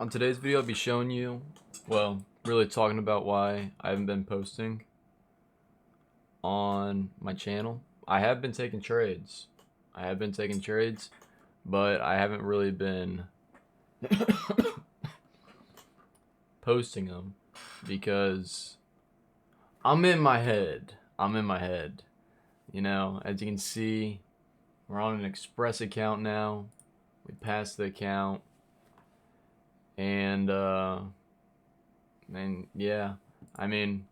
On today's video, I'll be showing you, well, really talking about why I haven't been posting on my channel. I have been taking trades. But I haven't really been posting them because I'm in my head. You know, as you can see, we're on an Express account now. We passed the account. And yeah, I mean,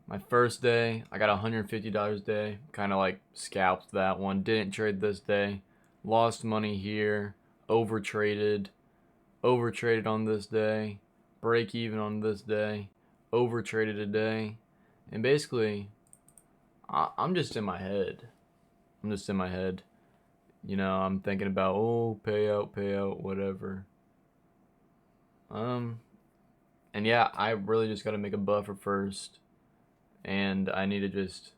my first day, I got $150 a day. Kind of like scalped that one. Didn't trade this day. Lost money here. Overtraded on this day. Break even on this day. Overtraded a day. And basically, I'm just in my head. You know, I'm thinking about, oh, payout, whatever. And yeah, I really just got to make a buffer first, and I need to just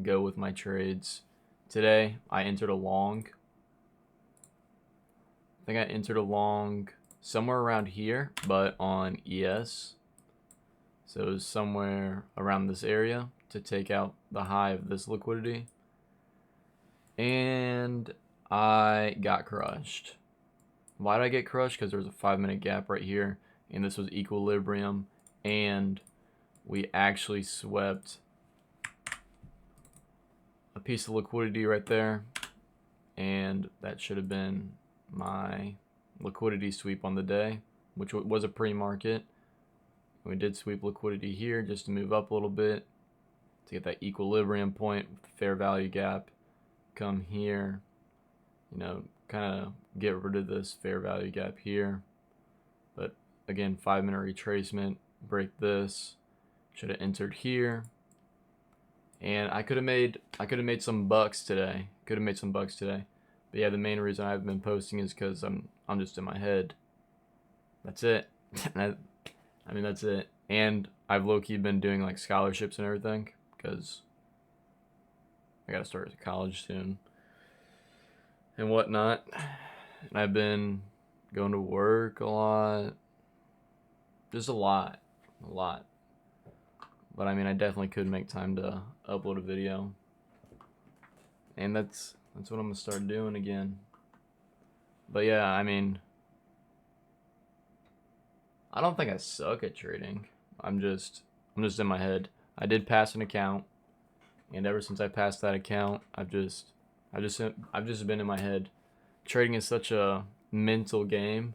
go with my trades. Today, I entered a long. I think I entered a long somewhere around here, but on ES. So it was somewhere around this area to take out the high of this liquidity. And I got crushed. Why did I get crushed? Because there was a 5-minute gap right here, and this was equilibrium, and we actually swept a piece of liquidity right there, and that should have been my liquidity sweep on the day, which was a pre-market. We did sweep liquidity here just to move up a little bit to get that equilibrium point with the fair value gap. Come here, you know, kind of get rid of this fair value gap here. But again, 5-minute retracement, break this. Should have entered here. And I could have made some bucks today. But yeah, the main reason I haven't been posting is because I'm just in my head. That's it. I mean, that's it. And I've low-key been doing like scholarships and everything because I gotta start college soon and whatnot. And I've been going to work a lot. Just a lot. But I mean, I definitely could make time to upload a video. And that's what I'm gonna start doing again. But yeah, I mean, I don't think I suck at trading. I'm just in my head. I did pass an account, and ever since I passed that account, I've just been in my head. Trading is such a mental game.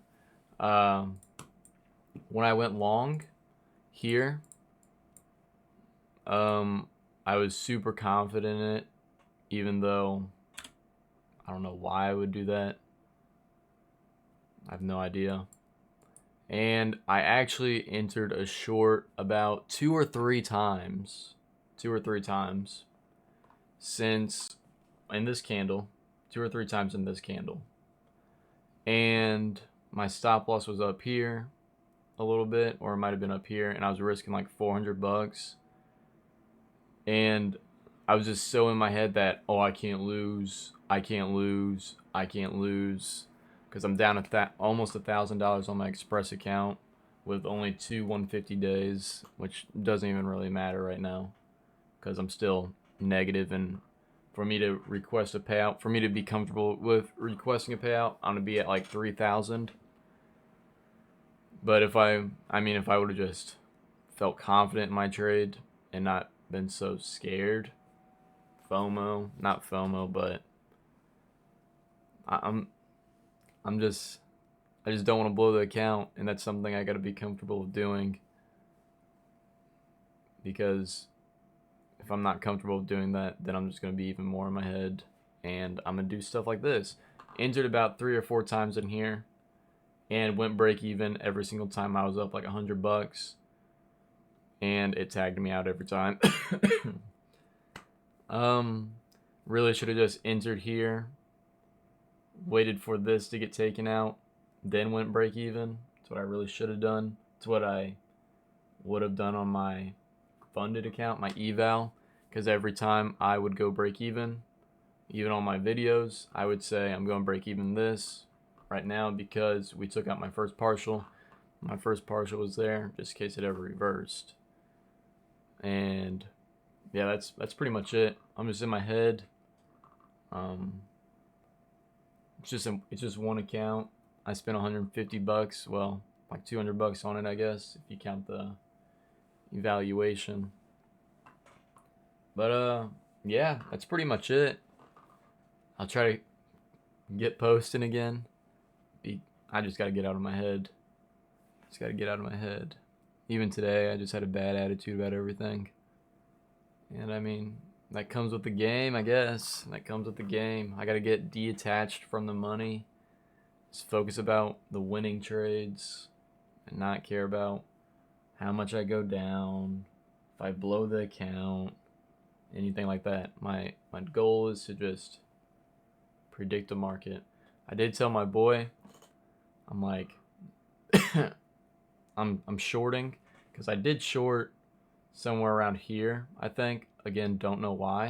When I went long here, I was super confident in it, even though I don't know why I would do that. I have no idea. And I actually entered a short about two or three times since in this candle, and my stop loss was up here a little bit, or it might have been up here, and I was risking like 400 bucks. And I was just so in my head that, oh, I can't lose, because I'm down at almost $1,000 on my Express account with only two 150 days, which doesn't even really matter right now because I'm still negative. And for me to request a payout, for me to be comfortable with requesting a payout, I'm gonna be at like 3,000. But if I would have just felt confident in my trade and not been so scared, not FOMO, but I'm I just don't want to blow the account, and that's something I got to be comfortable with doing, because if I'm not comfortable with doing that, then I'm just going to be even more in my head, and I'm going to do stuff like this. Entered about 3 or 4 times in here and went break even every single time I was up like 100 bucks, and it tagged me out every time. Really should have just entered here, waited for this to get taken out, then went break even. That's what I really should have done. It's what I would have done on my funded account, my eval, because every time I would go break even on my videos, I would say I'm going break even this, right now because we took out my first partial. My first partial was there just in case it ever reversed. And yeah, that's pretty much it. I'm just in my head. It's just one account. I spent 150 bucks. Well, like 200 bucks on it, I guess, if you count the evaluation. But yeah, that's pretty much it. I'll try to get posting again. I just gotta get out of my head. Just gotta get out of my head. Even today, I just had a bad attitude about everything. And I mean, that comes with the game, I guess. That comes with the game. I gotta get detached from the money. Just focus about the winning trades and not care about how much I go down, if I blow the account, anything like that. My goal is to just predict the market. I did tell my boy, I'm like, I'm shorting because I did short somewhere around here, I think. Again, don't know why.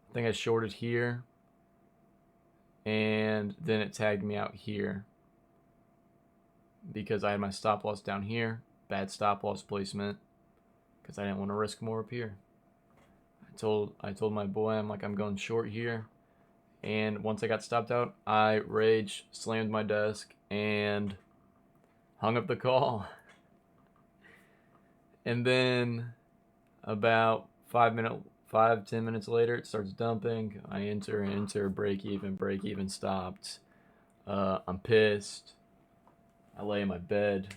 I think I shorted here and then it tagged me out here because I had my stop loss down here. Bad stop loss placement because I didn't want to risk more up here. I told my boy, I'm like, I'm going short here. And once I got stopped out, I rage slammed my desk and hung up the call. And then about 5-10 minutes later, it starts dumping. I enter, break even stopped. I'm pissed. I lay in my bed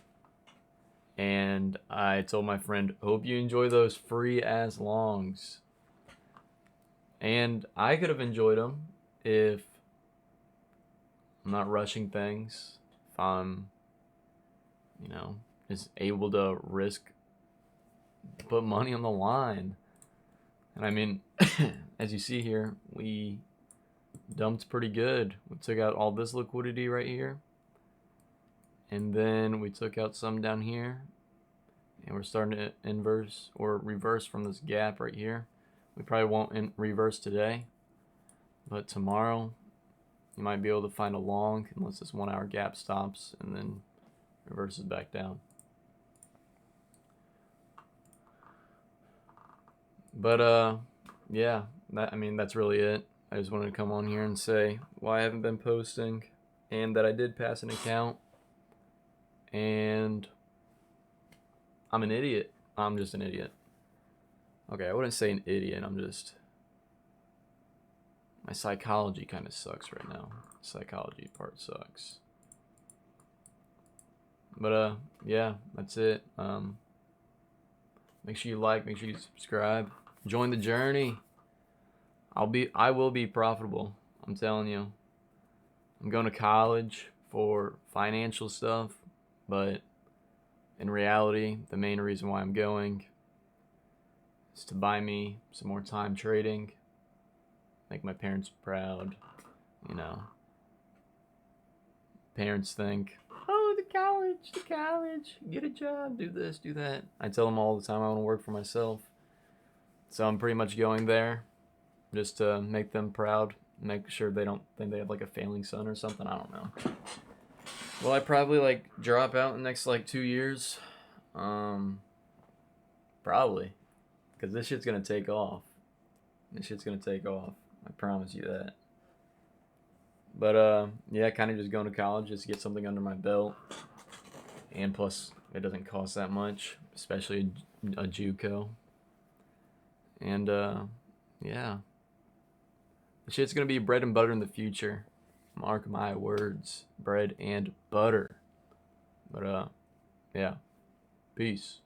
and I told my friend, hope you enjoy those free ass longs. And I could have enjoyed them if I'm not rushing things, if I'm, just able to risk, put money on the line. And I mean, as you see here, we dumped pretty good. We took out all this liquidity right here. And then we took out some down here. And we're starting to inverse or reverse from this gap right here. We probably won't reverse today. But tomorrow, you might be able to find a long unless this 1 hour gap stops and then reverses back down. But yeah, that's really it. I just wanted to come on here and say why I haven't been posting and that I did pass an account and I'm an idiot. I'm just an idiot. Okay, I wouldn't say an idiot. My psychology kind of sucks right now. Psychology part sucks. But yeah, that's it. Make sure you like, make sure you subscribe. Join the journey. I will be profitable. I'm telling you. I'm going to college for financial stuff, but in reality, the main reason why I'm going is to buy me some more time trading, make my parents proud, Parents think, oh, the college, get a job, do this, do that. I tell them all the time I want to work for myself. So I'm pretty much going there just to make them proud, make sure they don't think they have like a failing son or something. I don't know. Well, I probably drop out in the next 2 years. Probably. Because this shit's going to take off. I promise you that. But yeah, kind of just going to college just to get something under my belt. And plus, it doesn't cost that much, especially a JUCO. And yeah, the shit's gonna be bread and butter in the future. Mark my words, bread and butter. But yeah, peace.